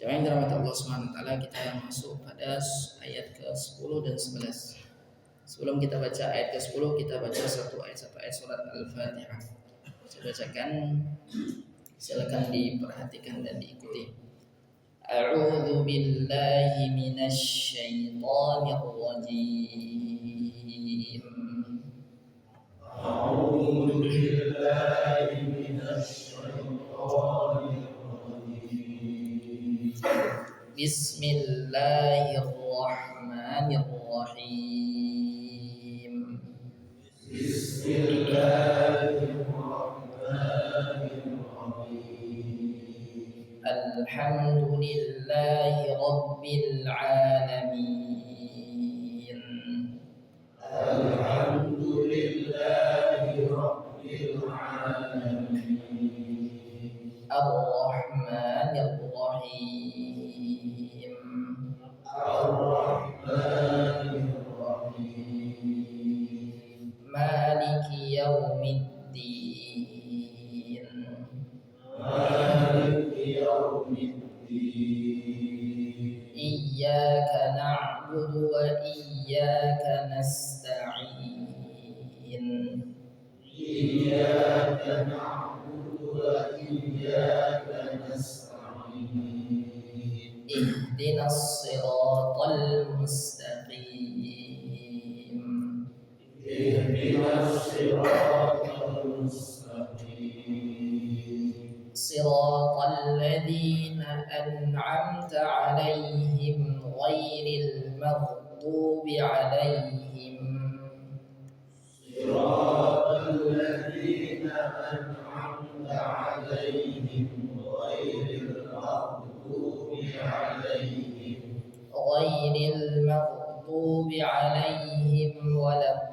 Jemaah yang dirahmati Allah Subhanahu wa taala, kita masuk pada ayat ke-10 dan 11. Sebelum kita baca ayat ke-10, kita baca satu ayat surat Al-Fatihah. Saya bacakan, silakan diperhatikan dan diikuti. A'udzu billahi minasy syaithanir rajim. A'udzu billahi minasy syaithanir rajim. Bismillahirrahmanirrahim. Bismillahirrahmanirrahim. Alhamdulillahi rabbil alamin. Alhamdulillahi rabbil alamin. Ar-Rahmanir-Rahim. Ar-Rahmanir-Rahim. Maliki yaumiddin. Maliki yaumiddin. Iyyaka na'budu wa iyyaka nasta'in. Iyyaka na'budu wa iyyaka nasta'in. Ihdinas siratal mustaqim. Ihdinas siratal mustaqim. Siratal ladzina an'amta 'alaihim ghairil maghdubi 'alaihim. Siratal ladzina an'amta 'alaihim ghairil maghdubi alaihim waladdallin. Ghairil maghdubi alaihim waladdallin.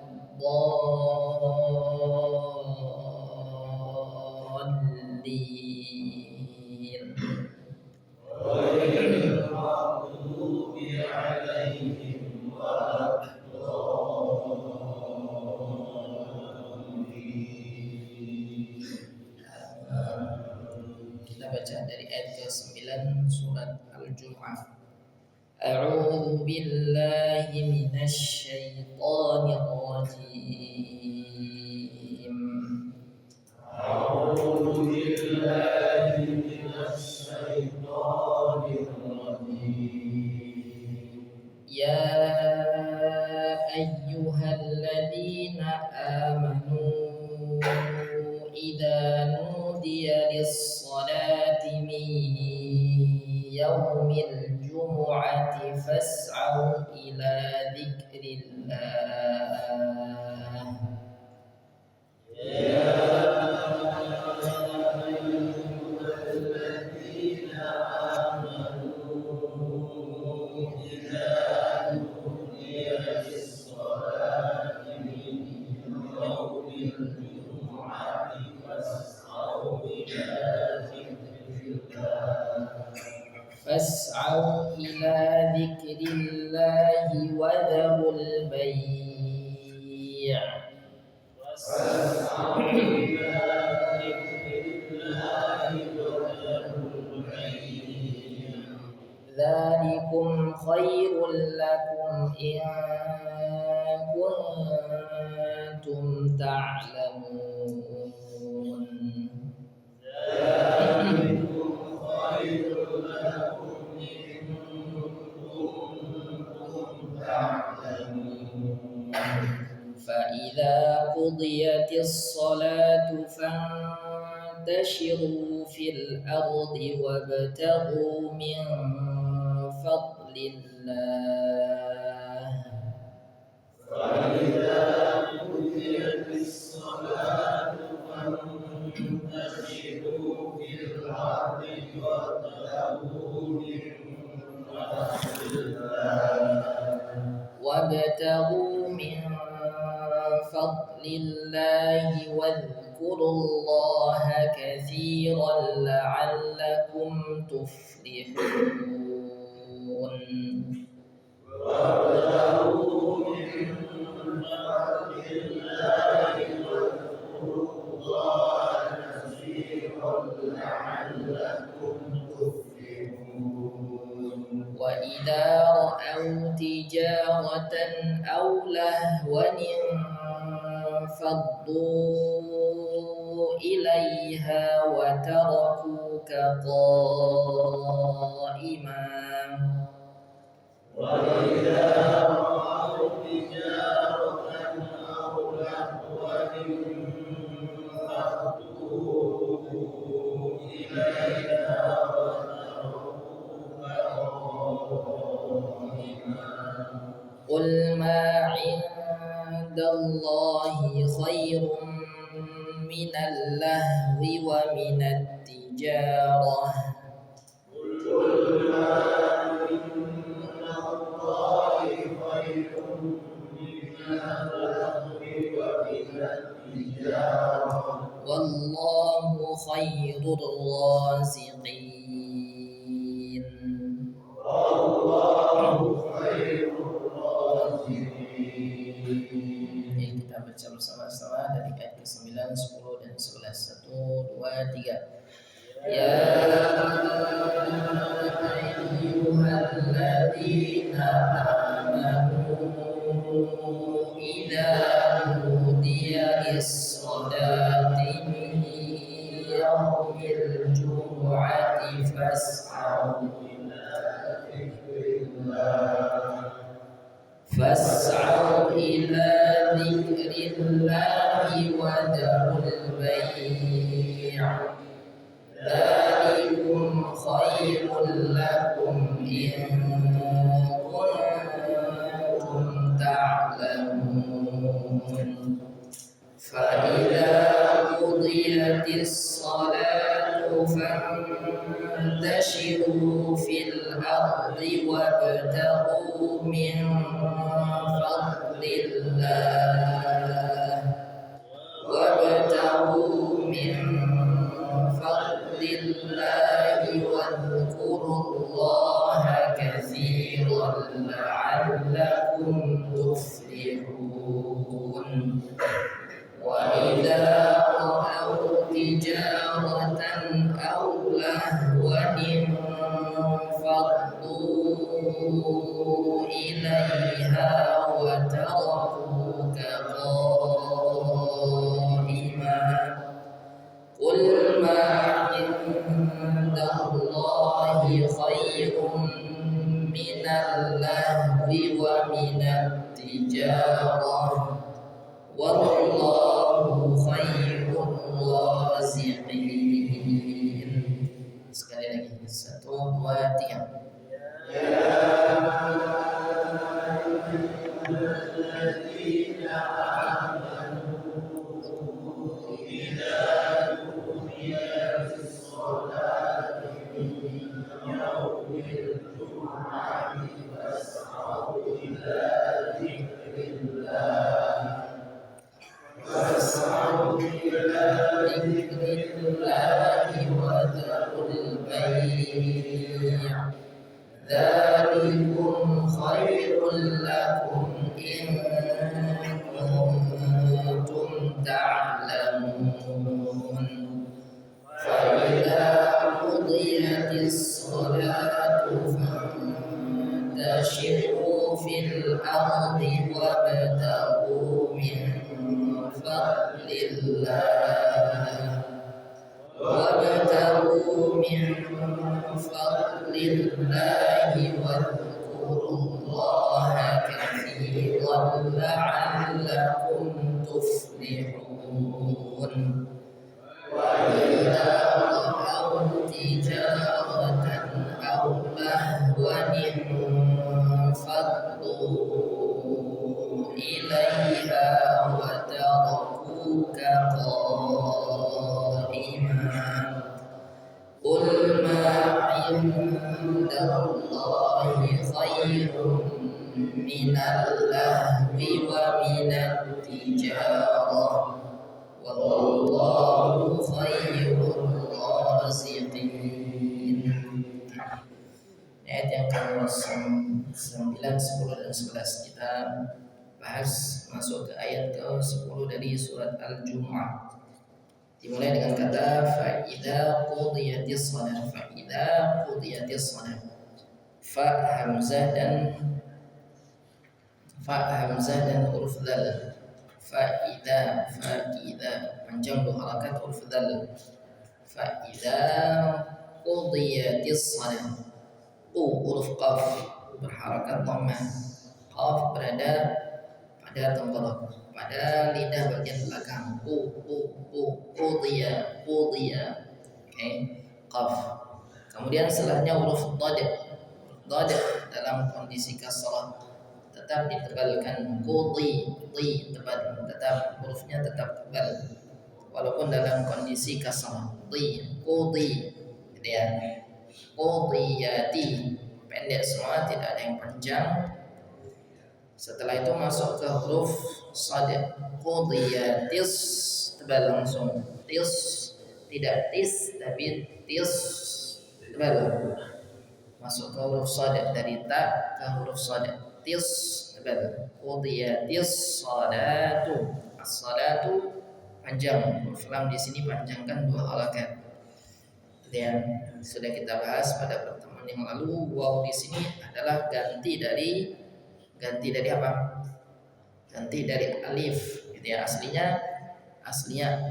Kita baca dari ayat ke-9 surat Al-Jumu'ah. A'udzu billahi minasy syaithanir rajim. A'udzu billahi minasy syaithanir rajim. Ya ayyuhalladzina amanu idza nudiya lis-salati min yaumil jumu'ati fas'au ila dzikrillah. Ya ayyuhalladzina amanu idza nudiya lis-salati min yaumil jumu'ati fas'au ila dzikrillahi wa dharul bay'. Dzalikum khairul lakum in kuntum ta'lamun. فإذا قضيت الصلاة فانتشروا في الأرض وابتغوا من فضل الله. فإذا قضيت الصلاة فانتشروا في الأرض وابتغوا من فضل الله واذكروا الله كثيرا لعلكم تفلحون. وابتغوا من فضل الله واذكروا الله كثيرا لعلكم تفلحون. وإذا رأوا تجارة أو لهوا انفضوا إليها وتركوك قائما وإذا رأوا تجارة أو لهوا انفضوا إليها وتركوك قائما قل ما عند الله خير من اللهو ومن التجارة قل ما عند الله خير من اللهو ومن التجارة والله خير الرازقين. والله خير الرازقين. Jadi kita baca bersama-sama dari ayat ke-9, 10 dan 11. 1, 2, 3. Ya ayyuhalladzina amanu idza nudiya lis-salati min yaumil jumu'ati fas'au إلى ذكر الله وذروا البيع ذلكم خير لكم إن كنتم تعلمون فإذا قضيت الصلاة فانتشروا في الأرض وابتغوا من فضل الله واذكروا الله كثيرا لعلكم تفلحون وإذا رأوا تجارة أو لهوا انفضوا إليها وتركوك قائما قل ما عند الله خير من اللهو ومن التجارة والله خير الرازقين. Sekali lagi, 1, 2, 3. الذين آمنوا إذا نودي للصلاة من يوم الجمعة فاسعوا إلى ذكر الله وذروا البيع ذلكم خير لكم إن كنتم تعلمون فإذا قضيت الصلاة فانتشروا في الأرض وابتغوا من فضل الله واذكروا الله كثيرا لعلكم تفلحون وإذا رأوا تجارة أو لهوا انفضوا إليها وتركوك قائما قل ما عند الله خير من اللهو ومن التجارة والله خير الرازقين. Ayat yang ke-9, 10 dan 11 kita bahas masuk ke ayat ke-10 dari surat Al-Jumu'ah. Dimulai dengan kata fa'idha qudiyatis shalah. fa hamzah dan huruf dzal. Fa idza panjang dua harakat huruf dzal. Fa idza qudiyatis shalah. Huruf qaf berharakat dhammah. Qaf berada pada tenggorok, pada lidah bagian belakang. Qudiya. Oke, qaf. Kemudian setelahnya huruf dhad. Dhad dalam kondisi kasrah tetap ditebalkan. Tebal, tetap hurufnya tetap tebal walaupun dalam kondisi kasrah. Qudi, gitu ya. Qudiyati pendek semua, tidak ada yang panjang. Setelah itu masuk ke huruf shad. Qudiyatis, tebal langsung. Tis, tidak tis tapi tis, tebal. Masuk ke huruf shad, dari ta ke huruf shad. Tis, tebal. Qudiyatis salatu. As-salatu panjang. Huruf lam di sini panjangkan dua halakat. Dan sudah kita bahas pada pertemuan yang lalu, waw di sini adalah ganti dari apa? Ganti dari alif, gitu ya. Aslinya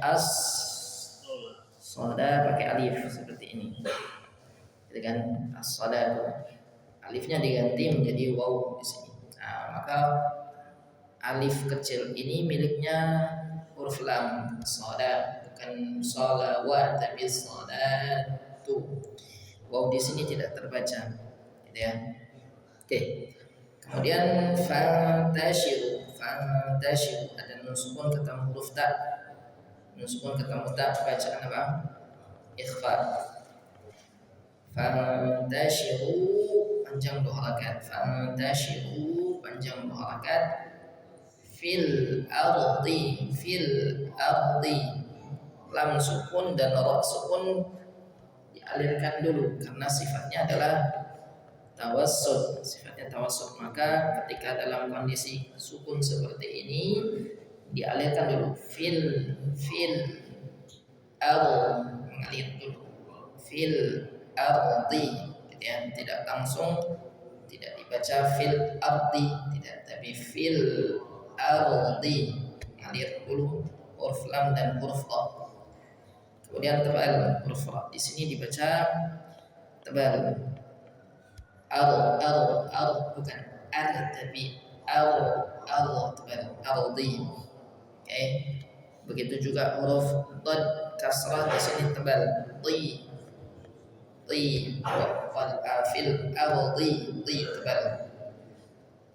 as soda pakai alif seperti ini, gitu kan? As soda, alifnya diganti menjadi waw di sini. Nah, maka alif kecil ini miliknya huruf lam soda, bukan sholawat tapi sholatu. Waw di sini tidak terbaca, gitu ya. Oke. Kemudian fantashiru ada nun sukun ketemu huruf ta. Nun sukun ketemu ta bacaan apa? Ikhfa. Fantashiru panjang dua harakat. Fantashiru panjang dua harakat. Fil ardi lam sukun dan ra sukun dialirkan dulu karena sifatnya adalah tawassut, maka ketika dalam kondisi sukun seperti ini dialirkan dulu. Fil mengalir dulu. Fil ardi, gitu ya. Tidak langsung, tidak dibaca fil ardi, tidak, tapi fil ardi, mengalir dulu huruf lam dan huruf ra. Kemudian tebal huruf ra. Di sini dibaca tebal. Bukan tapi tebal. Ardi. Oke. Begitu juga huruf dhad kasrah di sini tebal. Wal fil ardi tebal.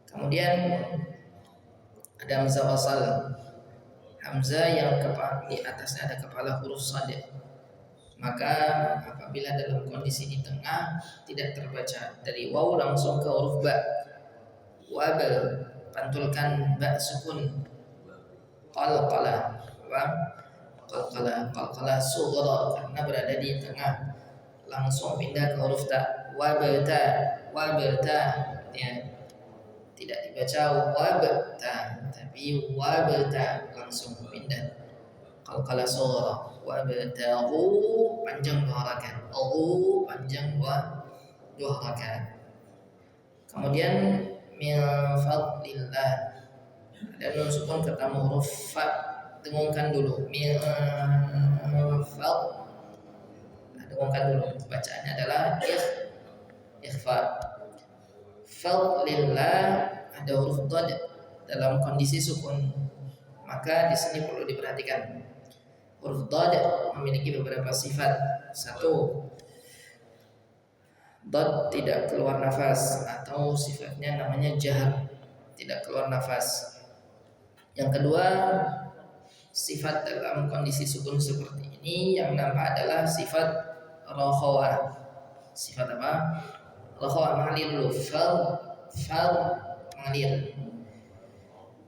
Kemudian ada hamzah wasal. Hamzah yang di atasnya ada kepala huruf shad. Maka apabila dalam kondisi di tengah tidak terbaca, dari waw langsung ke huruf ba. Wabal, pantulkan ba sukun. Qalqala sughra karena berada di tengah, langsung pindah ke huruf ta. Wabta ya. Tidak dibaca wabta tapi wabta, langsung pindah. Qalqala sughra. Wabtaghu panjang dua harakat. Panjang dua harakat. Kemudian min fadlillah ada nun sukun ketemu huruf fa, dengungkan dulu. Min fad, dengungkan dulu. Bacaannya adalah ikhfa. Fadlillah ada huruf dhad dalam kondisi sukun, maka di sini perlu diperhatikan. Huruf dhad memiliki beberapa sifat. Satu, dhad tidak keluar nafas atau sifatnya namanya jahar, tidak keluar nafas. Yang kedua, sifat dalam kondisi sukun seperti ini yang nampak adalah sifat rokhawah. Sifat apa? Rokhawah, mengalir dulu. Fal mengalir.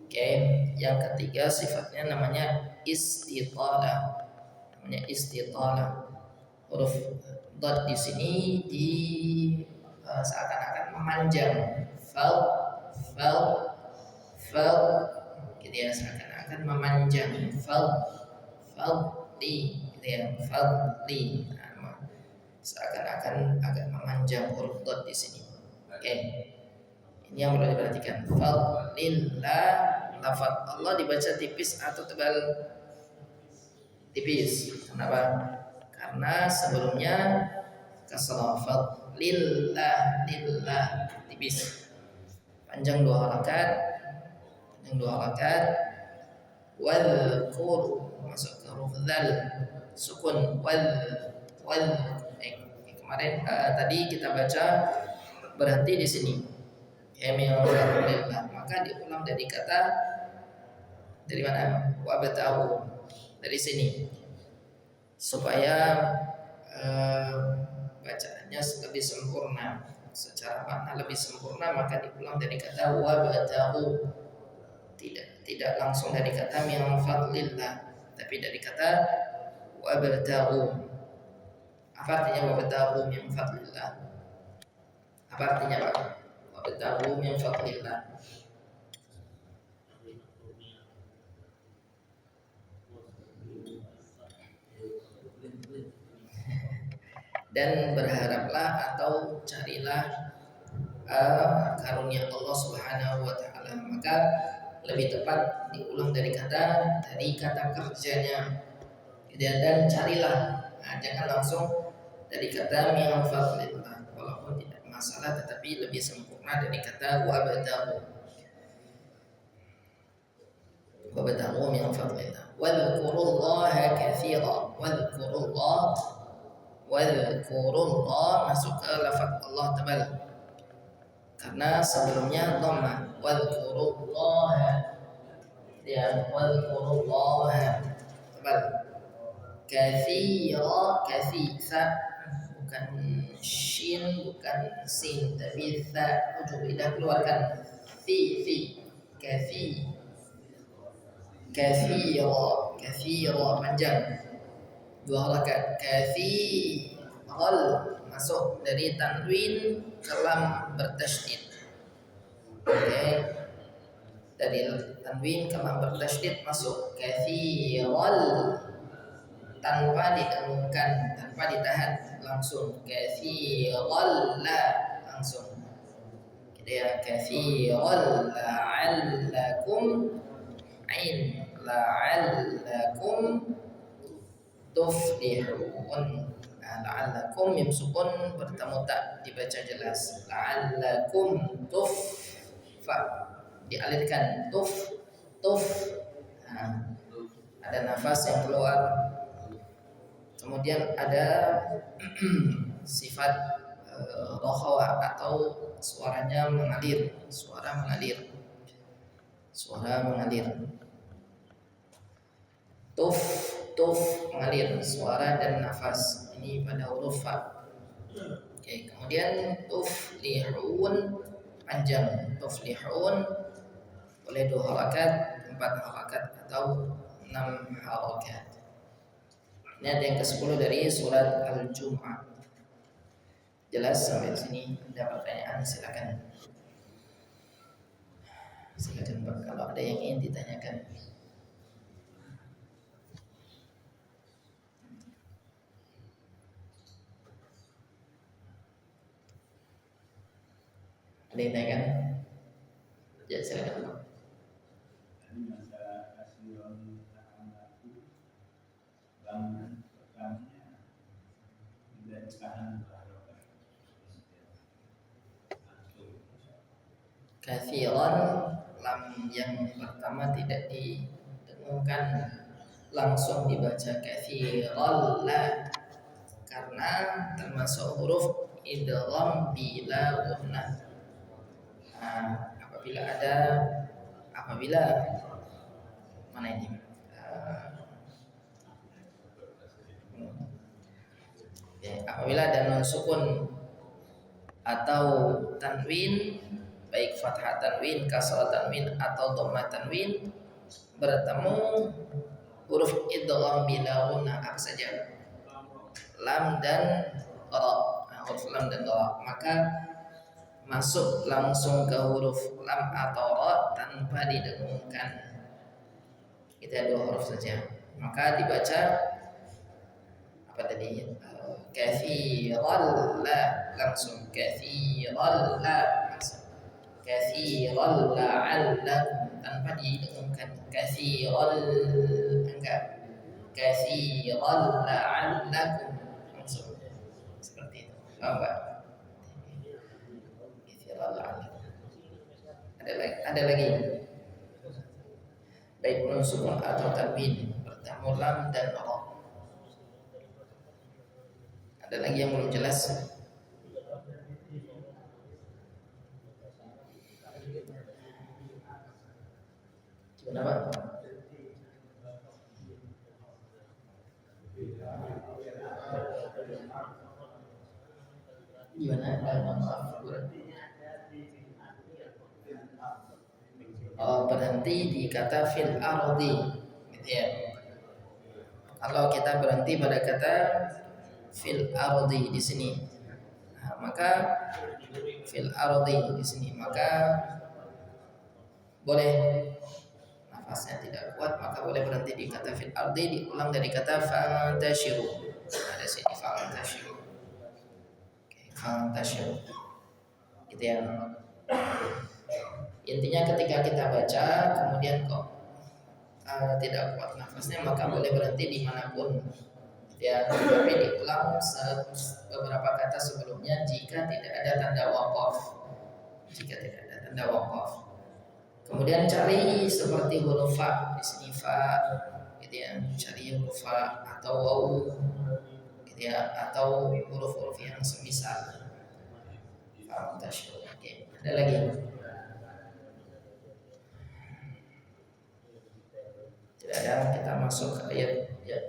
Oke. Yang ketiga sifatnya namanya istitalah. Huruf dhad di sini seakan-akan memanjang. Fal gitu ya, seakan-akan memanjang. Fadli gitu ya. Fadli. Seakan-akan agak memanjang huruf dhad di sini. Oke, ini yang perlu diperhatikan. Fadlillah, lafaz Allah dibaca tipis atau tebal? Tipis. Kenapa? Karena sebelumnya kasrah. Fadlillah, lillah, tipis. Panjang dua harakat. Wadhkur, masuk ke huruf dzal, sukun kemarin tadi kita baca berhenti di sini. Alhamdulillah, maka diulang dari kata dari mana? Wabtahu, dari sini supaya bacaannya lebih sempurna, secara makna lebih sempurna, maka diulang dari kata wabtahu, tidak langsung dari kata min fadlillah, tapi dari kata wabtahu. Apa artinya wabtahu min fadlillah? Apa artinya Pak? Wabtahu min fadlillah. Dan berharaplah atau carilah karunia Allah Subhanahu wa taala. Maka lebih tepat diulang dari kata kerjanya. Dan carilah. Nah, jangan langsung dari kata min fadlillah, walaupun tidak masalah, tetapi lebih sempurna dari kata wabtahu min fadlillah. Wadhkurullaha katsira. Wadhkurullah masuk ke lafaz Allah tebal karena sebelumnya dhamma. Wadhkurullaha, ya, wadhkurullaha tebal. Katsira, katsisa, bukan shin, bukan sin, tapi tha, ujung lidah keluarkan. Fi, katsira, panjang. Dua harakat. Katsiral, masuk dari tanwin ke lam bertasydid. Oke. Dari tanwin ke lam bertasydid masuk katsiral, tanpa didengungkan, tanpa ditahan, langsung katsiral la, langsung. Gitu ya, katsiral la'allakum ain, la'allakum tuflihun. La'allakum mim sukun bertemu tak, dibaca jelas. La'allakum fa, dialirkan tuf. Nah, ada nafas yang keluar. Kemudian ada sifat rohawa atau suaranya mengalir, suara mengalir. Tuf mengalir, suara dan nafas. Ini pada huruf fa. Oke, kemudian tuflihun panjang. Tuflihun boleh 2 harakat, 4 harakat atau 6 harakat. Ini ada yang ke-10 dari surat Al-Jumu'ah. Jelas sampai sini? Ada pertanyaan silakan. Silakan Pak, kalau ada yang ingin ditanyakan. Ada yang tanyakan? Ya, silakan Pak. Kathiran, lam yang pertama tidak didengungkan, langsung dibaca kathiran la, karena termasuk huruf idgham bila gunnah. Nah, apabila mana ini? Apabila ada nun sukun atau tanwin, baik fathah tanwin, kasrah tanwin atau dhammah tanwin, bertemu huruf idgham bila gunnah apa saja? Lam dan ra. Nah, huruf lam dan ra, maka masuk langsung ke huruf lam atau ra tanpa didengungkan. Kita 2 huruf saja. Maka dibaca apa tadi? kathiran la langsung kathiran la langsung kathiran la'allakum tanpa didengungkan kathiran enggak kathiran la'allakum langsung seperti itu. Apa? Kathiran la'allakum. Ada lagi. Baik nun sukun atau tanwin bertemu lam dan ra. Ada lagi yang belum jelas? Gimana Pak? Gimana? Oh, berhenti di kata fil ardi, gitu ya. Kalau kita berhenti pada kata fil ardi di sini, nah, maka fil ardi di sini, maka boleh nafasnya tidak kuat, maka boleh berhenti di kata fil ardi, diulang dari kata fantashiru. Ada sini fantashiru. Oke, fantashiru. Gitu ya. Intinya ketika kita baca kemudian kok tidak kuat nafasnya, maka boleh berhenti dimanapun ya, tapi diulang beberapa kata sebelumnya jika tidak ada tanda waqaf. Jika tidak ada tanda waqaf, kemudian cari seperti huruf fa di sini fa, gitu ya, cari huruf fa atau waw, gitu ya, atau huruf-huruf yang semisal. Oke, ada lagi? Tidak ada, kita masuk ke ayat ya.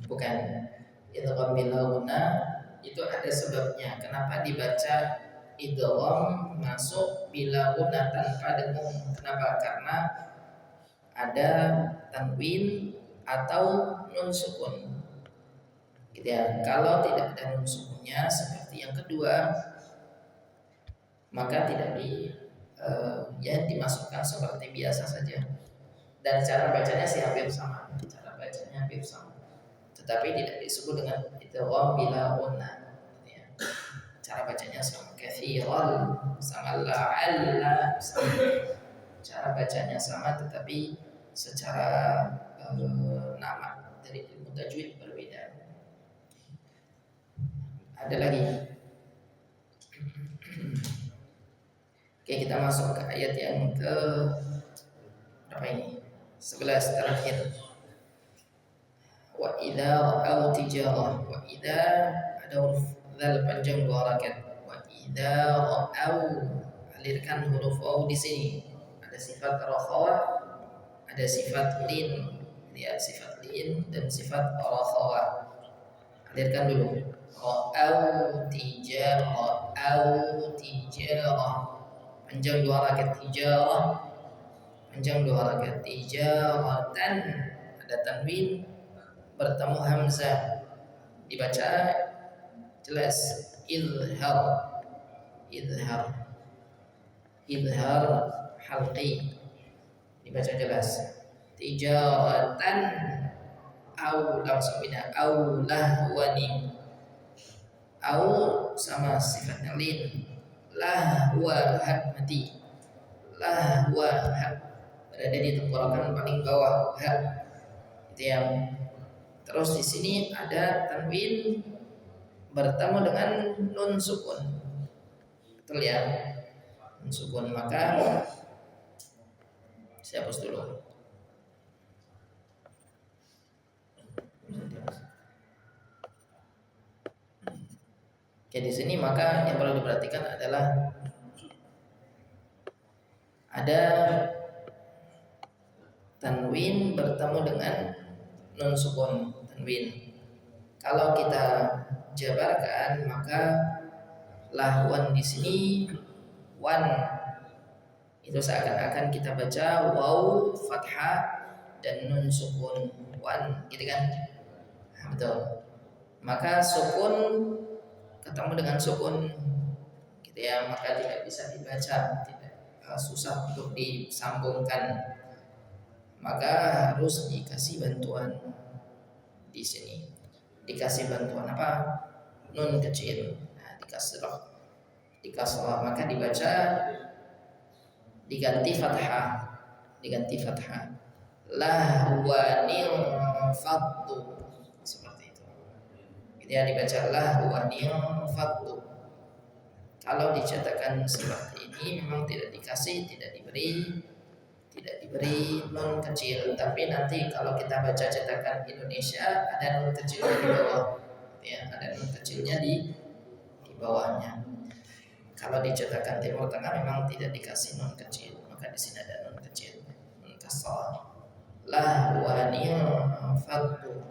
Bukan idgham bilaguna, itu ada sebabnya. Kenapa dibaca idgham masuk bilaguna tanpa dengung? Kenapa? Karena ada tanwin atau nun sukun, gitu ya. Kalau tidak ada nun sukunnya seperti yang kedua, maka tidak ya dimasukkan seperti biasa saja. Dan cara bacanya sih hampir sama. Cara bacanya hampir sama. Tetapi tidak disebut dengan idgham bila gunna, gitu ya. Cara bacanya sama, kathiran sama la'alla sama. Cara bacanya sama tetapi secara nama dari ilmu tajwid berbeda. Ada lagi? Oke, kita masuk ke ayat yang ke berapa ini? 11 terakhir. Wa idza ra'aw tijarah, wa idza ada huruf dzal panjang 2 harakat. Wa idza ra'aw, alirkan huruf waw di sini. Ada sifat rakhawah, ada sifat lin, ya, sifat lin dan sifat rakhawah. Alirkan dulu. Ra'aw tijarah, panjang 2 harakat. Tijarah panjang 2 harakat. Tijaratan, ada tanwin bertemu hamzah, dibaca jelas izhar, izhar halqi, dibaca jelas. Tijaratan au langsung bina, au lahwani, au sama sifatnya lin, lahwa hak mati, lahwa hak berada di tenggorokan paling bawah hak, itu yang. Terus di sini ada tanwin bertemu dengan nun sukun, betul ya, nun sukun. Maka saya hapus dulu. Oke, di sini maka yang perlu diperhatikan adalah ada tanwin bertemu dengan nun sukun, tanwin. Kalau kita jabarkan maka lahwan di sini wan Itu seakan-akan kita baca waw fathah dan nun sukun wan, gitu kan? Nah, betul. Maka sukun ketemu dengan sukun, gitu ya, maka tidak bisa dibaca, tidak susah untuk disambungkan. Maka harus dikasih bantuan di sini. Dikasih bantuan apa? Nun kecil. Nah, dikasrah maka dibaca diganti fathah, lahwanil faddu, seperti itu. Dia dibaca lahwanil faddu. Kalau dicetakan seperti ini memang tidak diberi nun kecil, tapi nanti kalau kita baca cetakan Indonesia ada nun kecilnya di bawah, ya, ada nun kecilnya di bawahnya. Kalau dicetakan Timur Tengah memang tidak dikasih nun kecil, maka di sini ada nun kecil, nun kasrah. Lahwanil faddu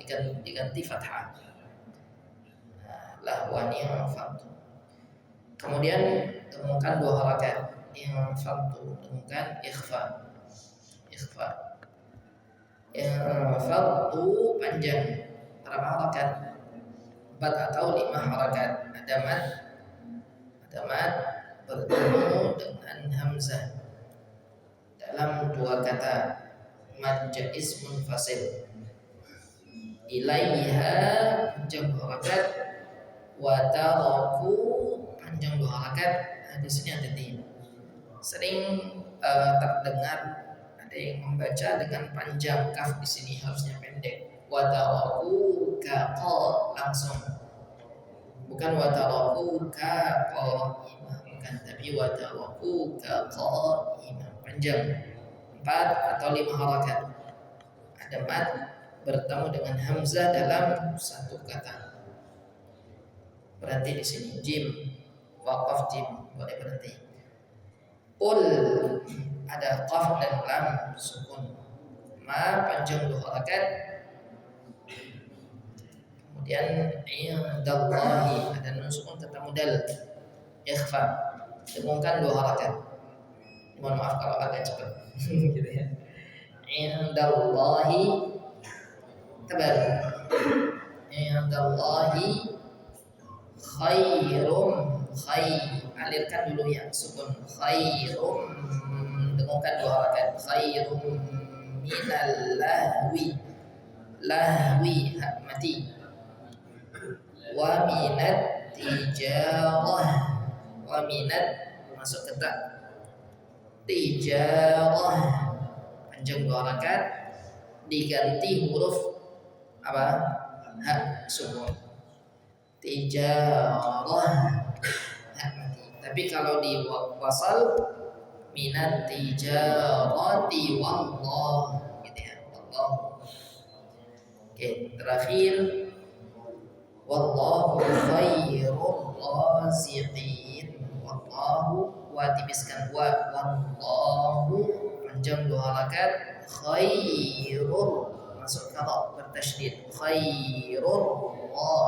diganti fathah. Lahwanil faddu. Kemudian temukan 2 harakat. Yang faddu temukan ikhfa. Faddu panjang. Berapa harakat? 4 atau 5 harakat. Ada mad bertemu dengan hamzah dalam 2 kata mad jaiz munfasil. Ilaiha panjang 2 harakat, wa taraku panjang 2 harakat. Nah, di sini ada di sering terdengar ada yang membaca dengan panjang, kaf di sini harusnya pendek. Wa taraku ka langsung, bukan wa taraku ka bukan, tapi wa taraku ka panjang 4 atau 5 harakat. Ada mad bertemu dengan hamzah dalam 1 kata. Berarti di sini jim, waqaf jim, boleh berhenti. Qul ada qaf dan lam sukun. Ma panjang 2 harakat. Kemudian indallahi ada nun sukun ketemu dal, ikhfa. Dengungkan 2 harakat. Mohon maaf kalau agak cepat. Gitu ya. Indallahi tebal. Indallahi khairum, alirkan dulu ya sukun, khairum, dengungkan 2 harakat, khairum minal lahwi mati, wa minat tijarah, wa minat masuk ke ta, tijarah panjang 2 harakat, diganti huruf apa? Ha sukun. Tijarah. Tapi kalau di wasal minat tijarati wallah, gitu ya, wallah. Oke, terakhir wallahu khairur raziqin. Wallahu wa tipiskan wallahu panjang 2 harakat, khairur masuk kalau bertasydid, khairur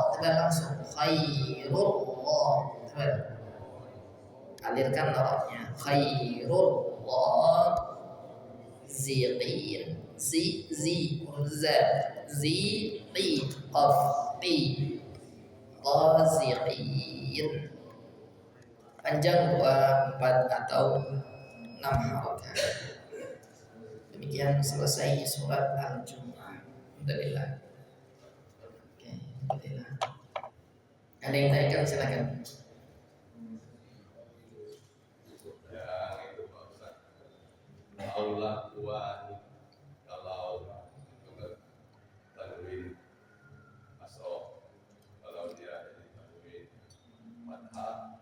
tebal langsung, khairullah tebal, alirkan ra'nya, khairullah ziqin, qaf qi raziqin panjang 2, 4 atau 6 harakat. Demikian selesai surat Al-Jumu'ah. Alhamdulillah. Oke, alhamdulillah. Ada yang tanyakan silakan. Ya, itu Pak Ustaz. Allah kuat kalau tanwin masuk, kalau dia jadi tanwin fathah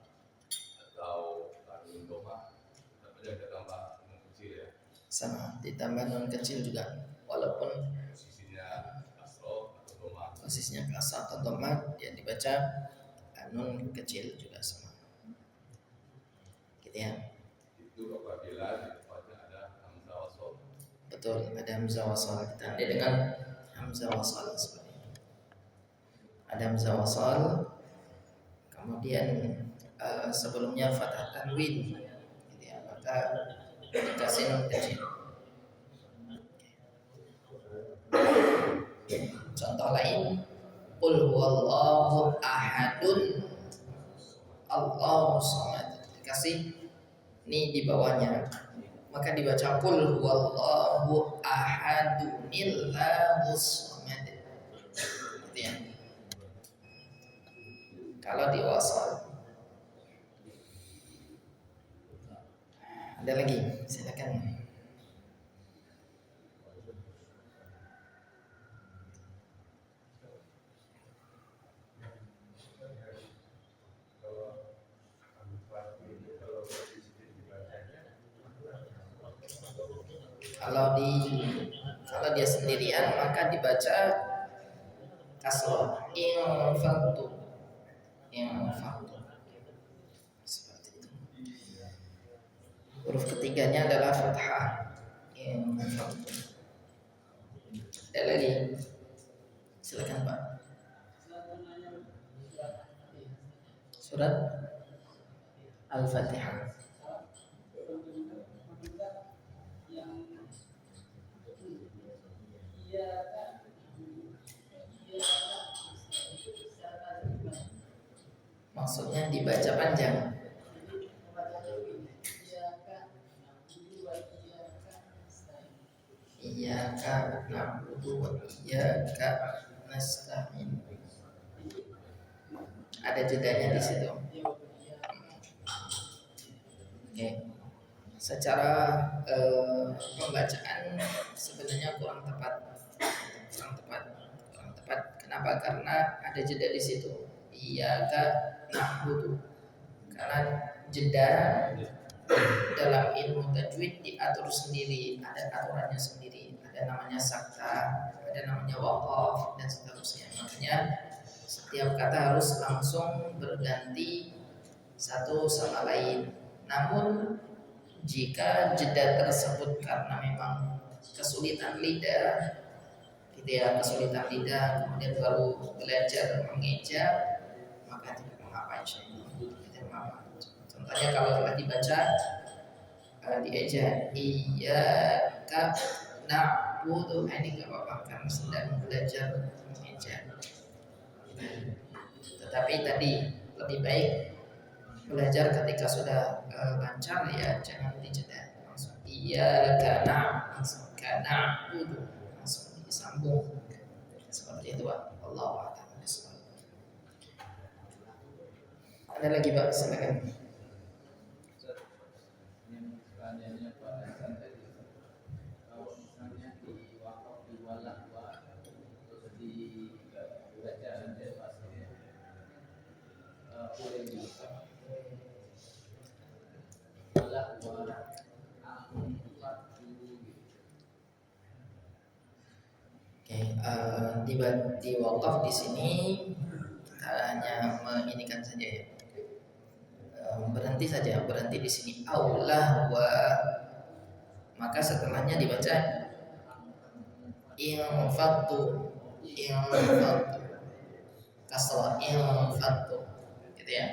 atau tanwin domah, tapi dia ditambah nun kecil ya. Sama, ditambah nun kecil juga, walaupun Posisinya kasroh atau domah. posisinya kasar atau dhamma, dia dibaca nun kecil juga sama. Gitu ya. Itu apabila di depannya ada hamzah wasol. Betul, ada hamzah wasal, ditandai dengan hamzah wasal seperti itu. Ada hamzah wasal, kemudian sebelumnya fathah tanwin, gitu ya. Maka dikasih nun kecil. Contoh lain, qul huwallahu ahadun Allahu samad, dikasih ini di bawahnya, maka dibaca qul huwallahu ahadun Allahus samad. Gitu ya. Kalau di wasal. Ada lagi, silakan. Kalau dia sendirian maka dibaca kasroh infaqtu seperti itu. Huruf ketiganya adalah fathah infaqtu. Ada lagi, silakan Pak. Surat Al-Fatihah. Maksudnya dibaca panjang. Iyyaka na'budu wa iyyaka nasta'in. Ada jedanya di situ. Oke. Secara pembacaan sebenarnya kurang tepat. Kenapa? Karena ada jeda di situ. Iyyaka na'budu. Karena jeda dalam ilmu tajwid diatur sendiri, ada aturannya sendiri, ada namanya sakta, ada namanya waqaf dan seterusnya. Makanya setiap kata harus langsung berganti satu sama lain. Namun jika jeda tersebut karena memang kesulitan lidah, gitu ya, kemudian baru belajar mengeja, maka tidak mengapa insyaallah. Tidak mengapa. Contohnya kalau telah dibaca dieja iyyaka na'budu, ini enggak apa-apa karena sedang belajar mengeja. Tetapi tadi lebih baik belajar ketika sudah lancar, ya jangan dijeda, langsung iyyaka na'budu, langsung disambung seperti itu Pak. Allahu a'lam. Ada lagi Pak, silakan. Pertanyaannya Pak Hasan tadi, kalau misalnya di wakaf di walak terus di bacaan dia pasti boleh diucap walak di wakaf di sini kita hanya menginikan saja ya. Berhenti di sini aulah wa, maka setelahnya dibaca infaqtu kasrah infaqtu, gitu ya.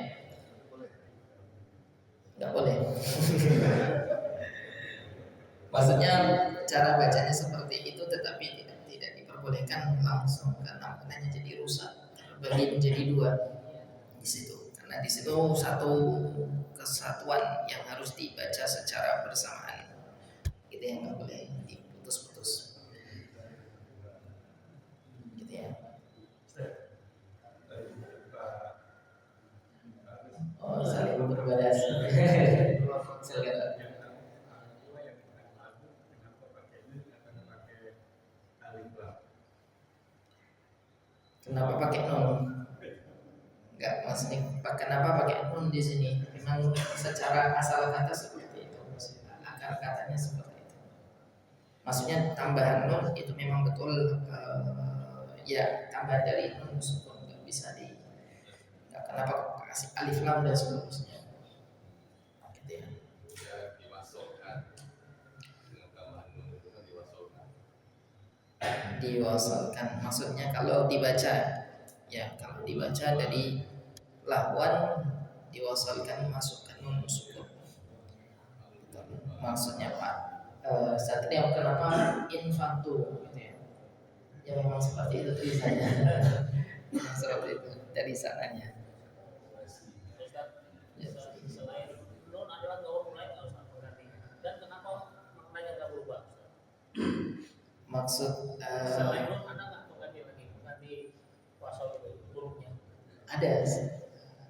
Enggak boleh. Maksudnya cara bacanya seperti itu, tetapi tidak diperbolehkan langsung karena maknanya jadi rusak, terbagi menjadi dua di situ. Karena di situ satu kesatuan yang harus dibaca secara bersamaan, gitu ya, nggak boleh diputus-putus, gitu ya. Oh, saling berbalas. Silakan. Kenapa pakai nun? Enggak, maksudnya kenapa pakai nun di sini? Memang secara asal kata seperti itu, akar katanya seperti itu. Maksudnya tambahan nun itu memang betul, ya tambahan dari nun sukun, nggak bisa di. Nggak, kenapa kasih alif lam dan seterusnya? Gitu ya. Diwasalkan, maksudnya kalau dibaca dari lahwan diwasalkan masukkan nun sukun, maksudnya Pak Satria kenapa infantu gitu ya? Ya memang seperti itu tulisannya. Seperti itu dari sananya. Ya. Selain nun adalah gaul mulai nggak usah berarti. Dan kenapa maknanya nggak berubah? Maksud Selain nun ada nggak pengganti lagi, pengganti kuasa hurufnya? ada.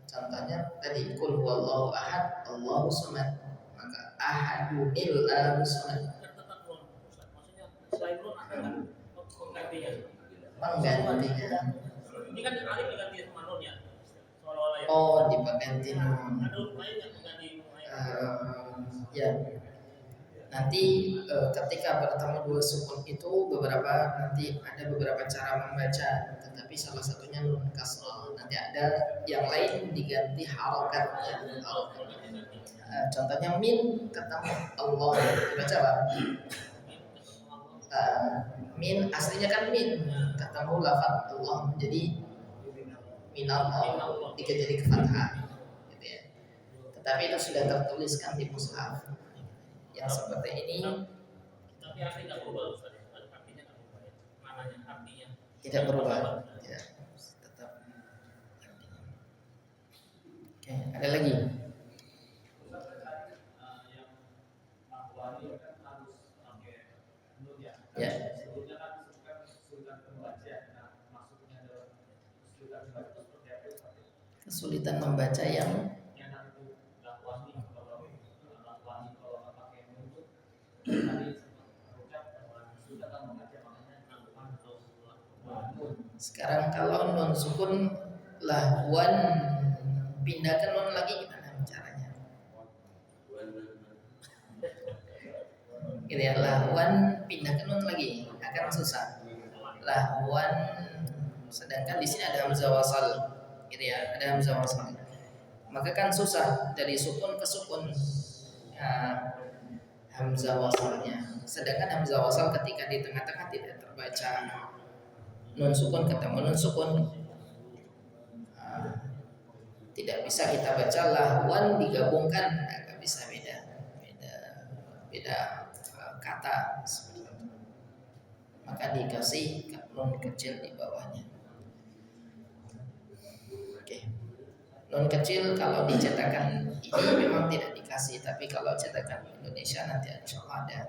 Contohnya tadi kul huwallahu ahad, Allahu samad. Maka ahadunil samad. Tetap nun. Maksudnya selain nun ada nggak penggantinya? Penggantinya. Ini kan alif diganti sama nun ya. Seolah-olah ya. Oh, diganti nun. Ada huruf lain yang mengganti nun lain. Ya. Nanti ketika bertemu dua sukun itu nanti ada beberapa cara membaca, tetapi salah satunya nun kasrah. Nanti ada yang lain diganti harokat ya. Contohnya min ketemu Allah dibaca apa? Min aslinya kan min ketemu lafaz Allah menjadi minallah jadi ke fathah gitu ya. Tetapi itu sudah tertuliskan di mushaf yang seperti ini. Tapi artinya nggak berubah, Ustaz. Artinya nggak berubah ya. Namanya artinya Tidak berubah. Ya, tetap artinya. Oke, ada lagi? Ya. Kesulitan membaca yang sekarang kalau non sukun lahwan pindah ke non lagi gimana caranya? Gitu ya, lahwan pindah ke non lagi akan susah. Lahwan sedangkan di sini ada hamzah wasal, gitu ya, ada hamzah wasal. Maka kan susah dari sukun ke sukun. Hamzah wasalnya. Sedangkan hamzah wasal ketika di tengah-tengah tidak terbaca. Nun sukun ketemu nun sukun, tidak bisa kita baca lahwan digabungkan, nggak bisa, beda kata seperti itu. Maka dikasih nun kecil di bawahnya. Oke. Nun kecil kalau dicetakan ini memang tidak dikasih, tapi kalau cetakan Indonesia nanti insya Allah ada.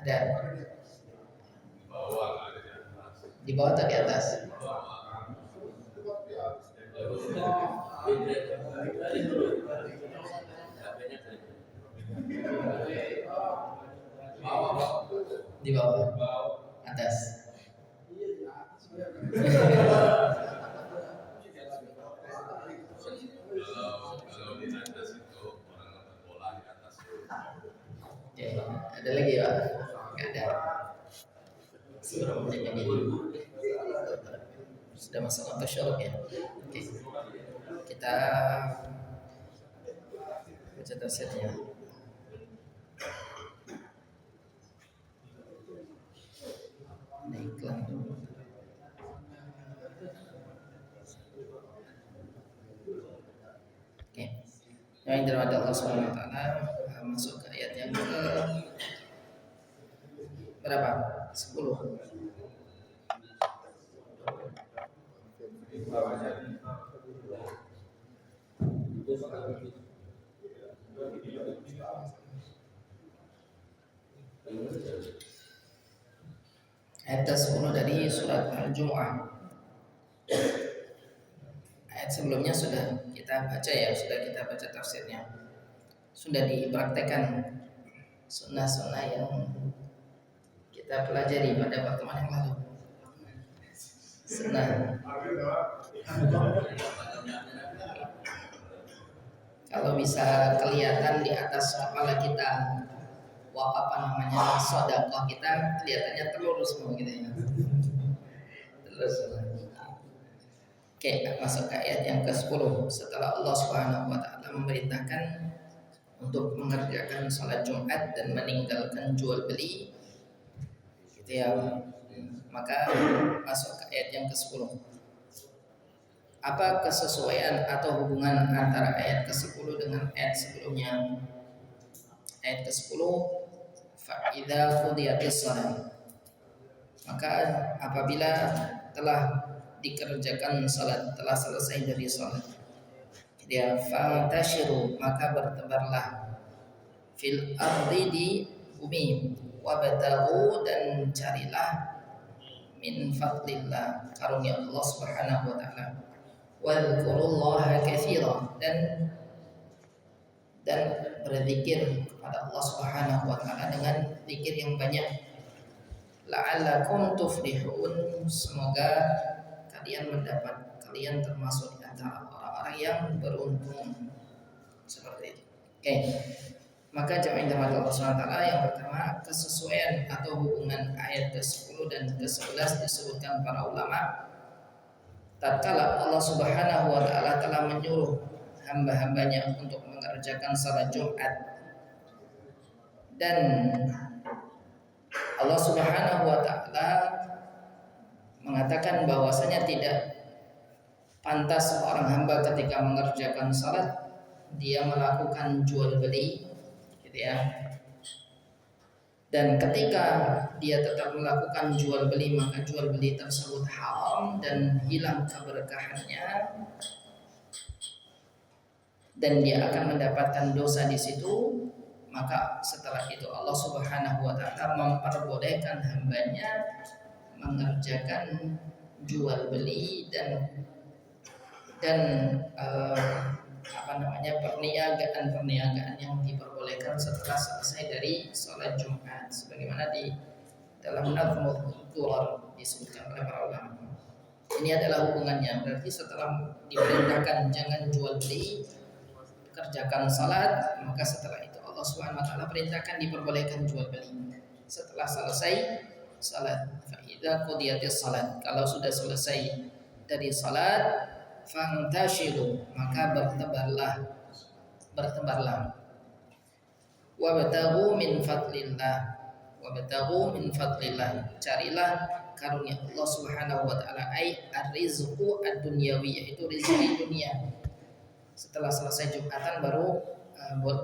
Ada. Di bawah atau di atas? Di bawah. Atas. Oke, ada lagi Pak? Nggak ada. Sebelum menit ini sudah masuk untuk syuruk ya. Oke. Kita baca tafsirnya. Ada iklan dulu. Oke. Yang dirahmati Allah Subhanahu wa taala, masuk ke ayat yang ke berapa? 10. Ayat ke-10 dari surat Al-Jumu'ah. Ayat sebelumnya sudah kita baca ya, sudah kita baca tafsirnya. Sudah dipraktekkan sunnah-sunnah yang kita pelajari pada pertemuan yang lalu. Sunnah. Kalau bisa kelihatan di atas kepala kita, sedekah kita kelihatannya telur semua gitu ya. Terus. Oke, masuk ke ayat yang ke-10. Setelah Allah Subhanahu wa taala memerintahkan untuk mengerjakan salat Jumat dan meninggalkan jual beli, gitu ya. Maka masuk ke ayat yang ke-10. Apa kesesuaian atau hubungan antara ayat ke-10 dengan ayat sebelumnya? ayat ke-10, fa idza qudiyatis shalah, maka apabila telah dikerjakan salat, telah selesai dari salat, dia fantashiru, maka bertebarlah fil ardi, di bumi, wabtaghu, dan carilah min fadlillah, karunia Allah Subhanahu wa taala, wadhkurullaha katsira, dan berzikir kepada Allah Subhanahu wa taala dengan zikir yang banyak, la'allakum tuflihun, semoga kalian termasuk di antara orang-orang yang beruntung, seperti itu. Oke. Maka jamaah dirahmati Allah Subhanahu wa taala, yang pertama kesesuaian atau hubungan ayat ke-10 dan ke-11 disebutkan para ulama tatkala Allah Subhanahu wa taala telah menyuruh hamba-hambanya untuk mengerjakan salat Jumat, dan Allah Subhanahu wa taala mengatakan bahwasanya tidak pantas seorang hamba ketika mengerjakan salat dia melakukan jual beli, gitu ya. Dan ketika dia tetap melakukan jual beli, maka jual beli tersebut haram dan hilang keberkahannya, dan dia akan mendapatkan dosa di situ. Maka setelah itu Allah Subhanahu wa taala memperbolehkan hambanya mengerjakan jual beli dan perniagaan yang diperbolehkan setelah selesai dari sholat Jumat, sebagaimana di dalam Nadhmul Durar disebutkan oleh para ulama. Ini adalah hubungannya, berarti setelah diperintahkan jangan jual beli, kerjakan salat, maka setelah itu Allah Subhanahu wa taala perintahkan diperbolehkan jual beli. Setelah selesai salat, fa idza qudiyatis salat, kalau sudah selesai dari salat, fantashiru, maka bertebarlah, wabtaghu min fadlillah, carilah karunia Allah Subhanahu wa taala, ai ar-rizqu ad-dunyawi, yaitu rezeki dunia. Setelah selesai Jumatan baru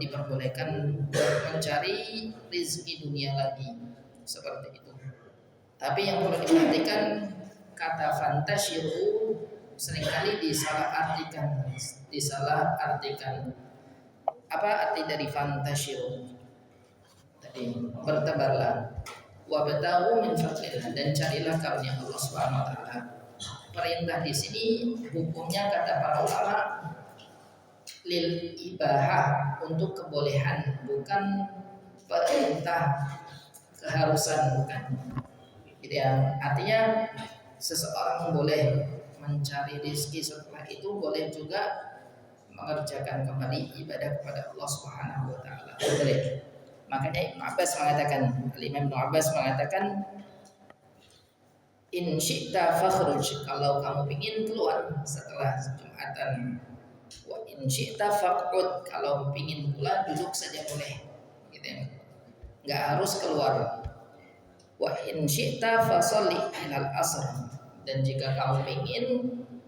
diperbolehkan mencari rezeki dunia lagi, seperti itu. Tapi yang perlu diperhatikan, kata fantashiru seringkali disalah artikan. Apa arti dari fantashiru? Tadi bertebarlah, wabtaghu min fadlillah, dan carilah karunia Allah Subhanahu wa taala. Perintah di sini hukumnya kata para ulama lil ibahah, untuk kebolehan, bukan perintah keharusan, bukan. Gitu ya. Artinya seseorang boleh mencari rezeki, setelah itu boleh juga mengerjakan kembali ibadah kepada Allah Subhanahu wa taala. Boleh. Makanya Ibnu Abbas mengatakan, Imam Ibnu Abbas mengatakan, in syi'ta fakhruj, kalau kamu ingin keluar setelah Jumatan, wa in syi'ta faq'ud, kalau ingin pula duduk saja boleh, gitu ya. Enggak harus keluar. Wa in syi'ta fasholli ilal asr, dan jika kamu ingin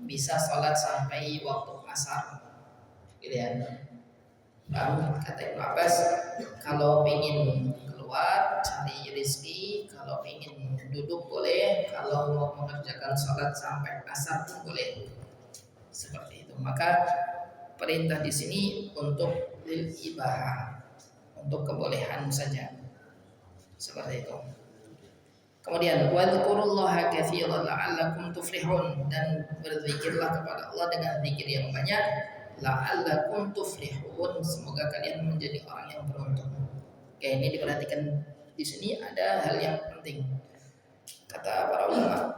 bisa sholat sampai waktu asar, gitu ya. Kata Ibnu Abbas, kalau ingin keluar cari rezeki, kalau ingin duduk boleh, kalau mau mengerjakan sholat sampai asar pun boleh, seperti itu. Maka perintah di sini untuk lil ibahah, untuk kebolehan saja, seperti itu. Kemudian wadhkurullaha katsiran la'allakum tuflihun, dan berzikirlah kepada Allah dengan zikir yang banyak, la'allakum tuflihun, semoga kalian menjadi orang yang beruntung. Oke, ini diperhatikan di sini ada hal yang penting. Kata para ulama,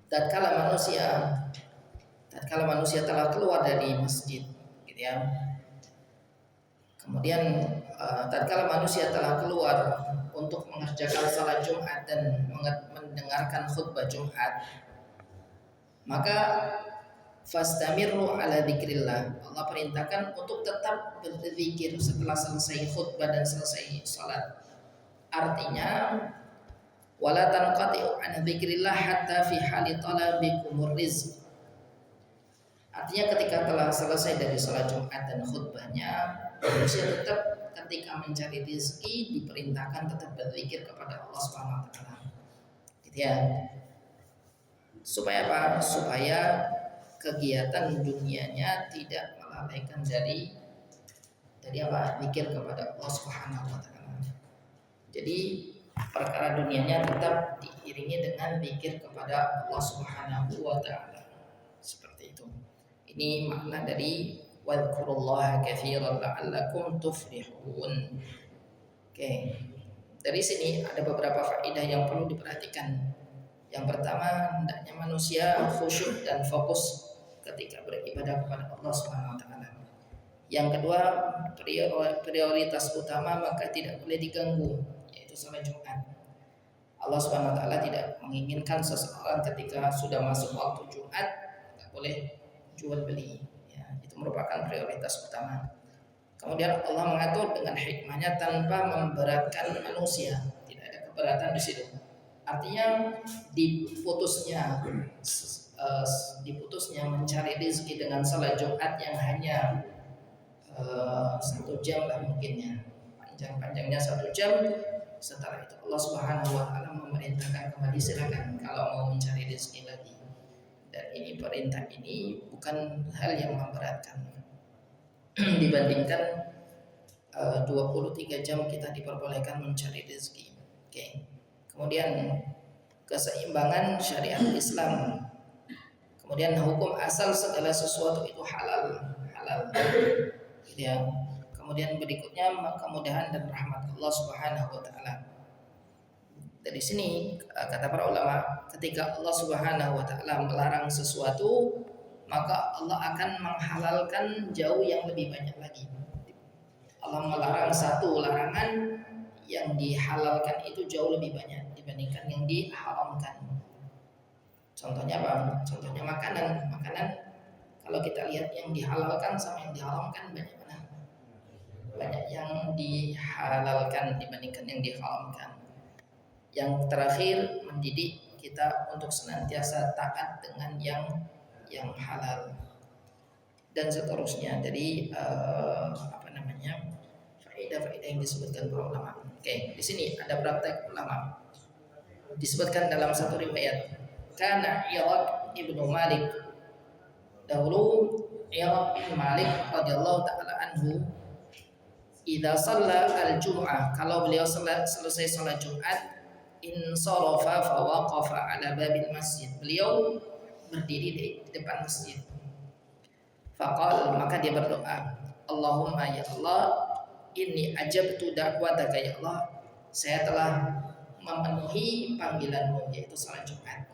tatkala manusia telah keluar dari masjid, gitu ya. Kemudian tatkala manusia telah keluar untuk mengerjakan salat Jumat dan mendengarkan khutbah Jumat, maka fastamirru ala dzikrillah, Allah perintahkan untuk tetap berzikir setelah selesai khutbah dan selesai salat. Artinya wala tanqati'u an dzikrillah hatta fi hali talabikumur rizq. Artinya ketika telah selesai dari salat Jumat dan khutbahnya, manusia tetap ketika mencari rezeki diperintahkan tetap berzikir kepada Allah Subhanahu wa taala. Gitu ya. Supaya apa? Supaya kegiatan dunianya tidak melalaikan dari apa? Zikir kepada Allah Subhanahu wa taala. Jadi perkara dunianya tetap diiringi dengan zikir kepada Allah Subhanahu wa taala. Seperti itu. Ini makna dari wadhkurullaha katsiran la'allakum tuflihun. Oke. Dari sini ada beberapa faedah yang perlu diperhatikan. Yang pertama, hendaknya manusia khusyuk dan fokus ketika beribadah kepada Allah Subhanahu wa taala. Yang kedua, prioritas utama maka tidak boleh diganggu, yaitu salat Jumat. Allah Subhanahu wa taala tidak menginginkan seseorang ketika sudah masuk waktu Jumat tidak boleh jual beli. Ya, itu merupakan prioritas utama. Kemudian Allah mengatur dengan hikmahnya tanpa memberatkan manusia, tidak ada keberatan di situ. Artinya diputusnya mencari rezeki dengan salat Jumat yang hanya 1 jam lah mungkinnya, panjang-panjangnya 1 jam. Setelah itu Allah Subhanahu wa taala memerintahkan kembali silakan kalau mau mencari rezeki lagi. Dan ini perintah ini bukan hal yang memberatkan. Dibandingkan 23 jam kita diperbolehkan mencari rezeki. Oke. Kemudian keseimbangan syariat Islam. Kemudian hukum asal segala sesuatu itu halal. Ya. Kemudian berikutnya kemudahan dan rahmat Allah Subhanahu wa taala. Dari sini kata para ulama, ketika Allah Subhanahu wa taala melarang sesuatu, maka Allah akan menghalalkan jauh yang lebih banyak lagi. Allah melarang satu larangan, yang dihalalkan itu jauh lebih banyak dibandingkan yang diharamkan. Contohnya apa? Contohnya makanan. Kalau kita lihat yang dihalalkan sama yang diharamkan banyak mana? Banyak yang dihalalkan dibandingkan yang diharamkan. Yang terakhir, mendidik kita untuk senantiasa taat dengan yang halal dan seterusnya. Dari faedah-faedah yang disebutkan para ulama. Oke, di sini ada praktek ulama. Disebutkan dalam satu riwayat, kana Iraq ibnu Malik, dahulu Iraq bin Malik radhiyallahu taala anhu, idza shalla al-jum'ah, kalau beliau selesai salat Jumat, insarafa fa waqafa ala babil masjid, beliau berdiri di depan masjid. Faqal, maka dia berdoa, Allahumma ya Allah, inni ajabtu da'wataka ya Allah, saya telah memenuhi panggilanmu, yaitu salat Jumat.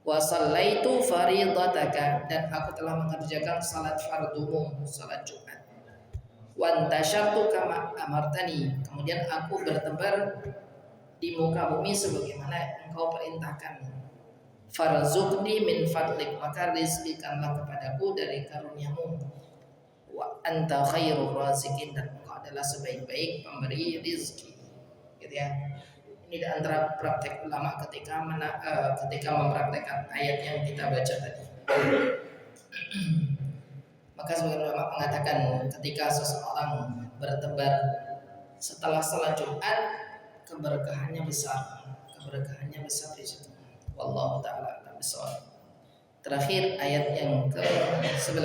Wa sallaitu faridataka, dan aku telah mengerjakan salat fardumu, salat Jumat. Wa antasyartu kama amartani, kemudian aku bertebar di muka bumi sebagaimana engkau perintahkan. Farzuqni min fadlik, maka rizkikanlah kepadaku dari karuniamu. Wa anta khairur raziqin, dan engkau adalah sebaik-baik pemberi rizki. Gitu ya. Ini di antara praktek ulama ketika mempraktekkan ayat yang kita baca tadi. Maka sebagian ulama mengatakan ketika seseorang bertebar setelah salat Jumat, keberkahannya besar di situ. Wallahu taala a'lam bishawab. Terakhir ayat yang ke-11.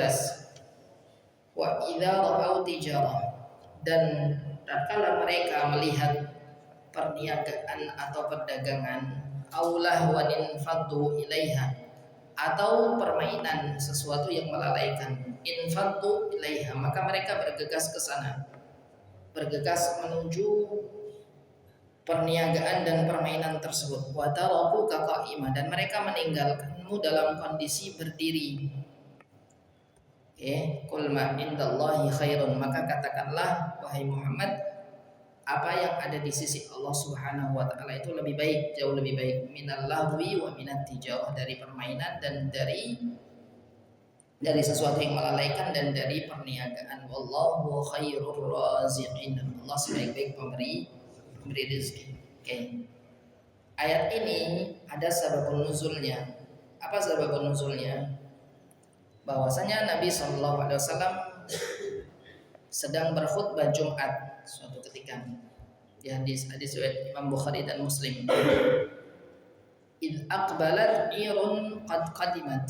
Wa idza ra'au tijarah, dan tatkala mereka melihat perniagaan atau perdagangan, aulah wa infaddu ilaiha, atau permainan, sesuatu yang melalaikan, infaddu ilaiha, maka mereka bergegas ke sana, bergegas menuju perniagaan dan permainan tersebut. Wa tarakuka qa'imah, dan mereka meninggalkanmu dalam kondisi berdiri. Qul ma indallahi khairun, maka katakanlah wahai Muhammad, apa yang ada di sisi Allah Subhanahu wa taala itu lebih baik, jauh lebih baik, minal lahwi wa minat tijarah, dari permainan dan dari sesuatu yang melalaikan dan dari perniagaan. Wallahu khairur raziqin, Allah sebaik-baik pemberi rezeki. Oke. Ayat ini ada sababun nuzulnya. Apa sababun nuzulnya? Bahwasanya Nabi SAW sedang berkhutbah Jumat suatu ketika. Di hadis riwayat Imam Bukhari dan Muslim. Id aqbalat irun qad qadimat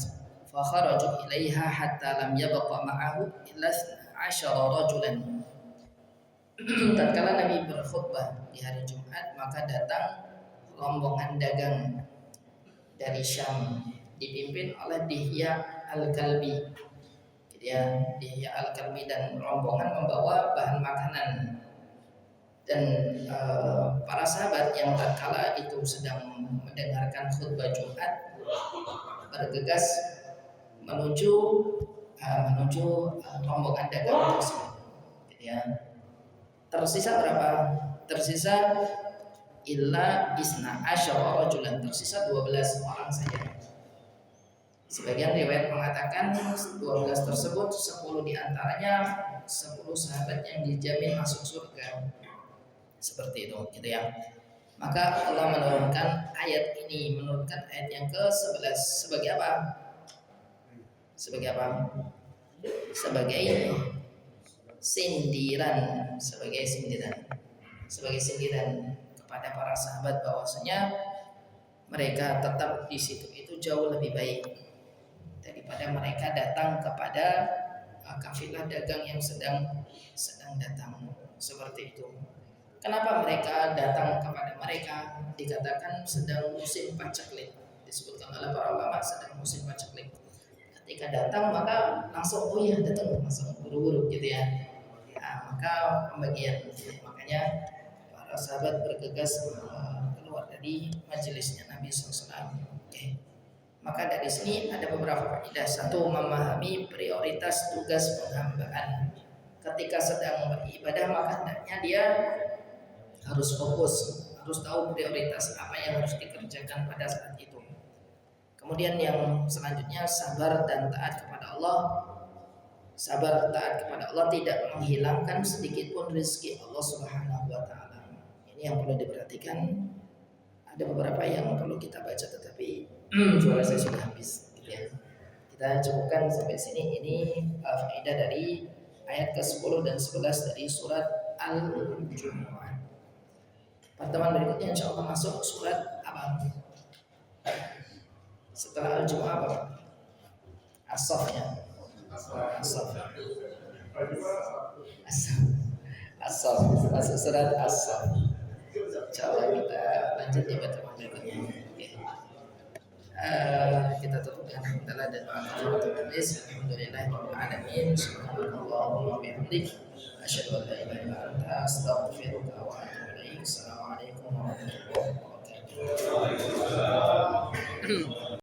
fa kharaju ilaiha hatta lam yabqa ma'ahu illa 10 rajulan. Tatkala Nabi berkhutbah di hari Jumat, maka datang rombongan dagang dari Syam dipimpin oleh Dihya Al-Kalbi. Dihya Al-Kalbi dan rombongan membawa bahan makanan. Dan para sahabat yang tatkala itu sedang mendengarkan khutbah Jumat bergegas menuju rombongan dagang tersebut. Tersisa berapa? Tersisa illa isna asyara rajulan, tersisa 12 orang saja. Sebagian riwayat mengatakan 12 tersebut 10 diantaranya 10 sahabat yang dijamin masuk surga. Seperti itu, gitu ya. Maka Allah menurunkan ayat ini, menurunkan ayat yang ke-11 sebagai apa? Sebagai apa? Sebagai sindiran, sebagai sindiran kepada para sahabat bahwasanya mereka tetap di situ itu jauh lebih baik daripada mereka datang kepada kafilah dagang yang sedang datang, seperti itu. Kenapa mereka datang kepada mereka? Dikatakan sedang musim paceklik. Disebutkan oleh para ulama sedang musim paceklik. Ketika datang maka langsung datang langsung buru-buru gitu ya. Maka pembagian, makanya para sahabat bergegas keluar dari majelisnya Nabi SAW. Maka dari sini ada beberapa faedah. Satu, memahami prioritas tugas penghambaan. Ketika sedang beribadah maka hendaknya dia harus fokus, harus tahu prioritas apa yang harus dikerjakan pada saat itu. Kemudian yang selanjutnya, sabar dan taat kepada Allah. Sabar taat kepada Allah tidak menghilangkan sedikit pun rezeki Allah Subhanahu wa taala. Ini yang perlu diperhatikan. Ada beberapa yang perlu kita baca tetapi suara saya sudah habis, gitu ya. Kita cukupkan sampai sini. Ini faedah dari ayat ke-10 dan 11 dari surat Al-Jumu'ah. Pertemuan berikutnya insya Allah masuk surat apa? Setelah Al-Jumu'ah apa? As-Saff ya. As-Saff. Masuk surat As-Saff. Insya Allah kita lanjut di pertemuan berikutnya. Kita tutup dengan hamdalah dan doa tulis. Alhamdulillahirabbil alamin. Subhanallahumma wa bihamdik, asyhadu an la ilaha illa anta, astaghfiruka wa atubu ilaik. Assalamualaikum warahmatullahi wabarakatuh.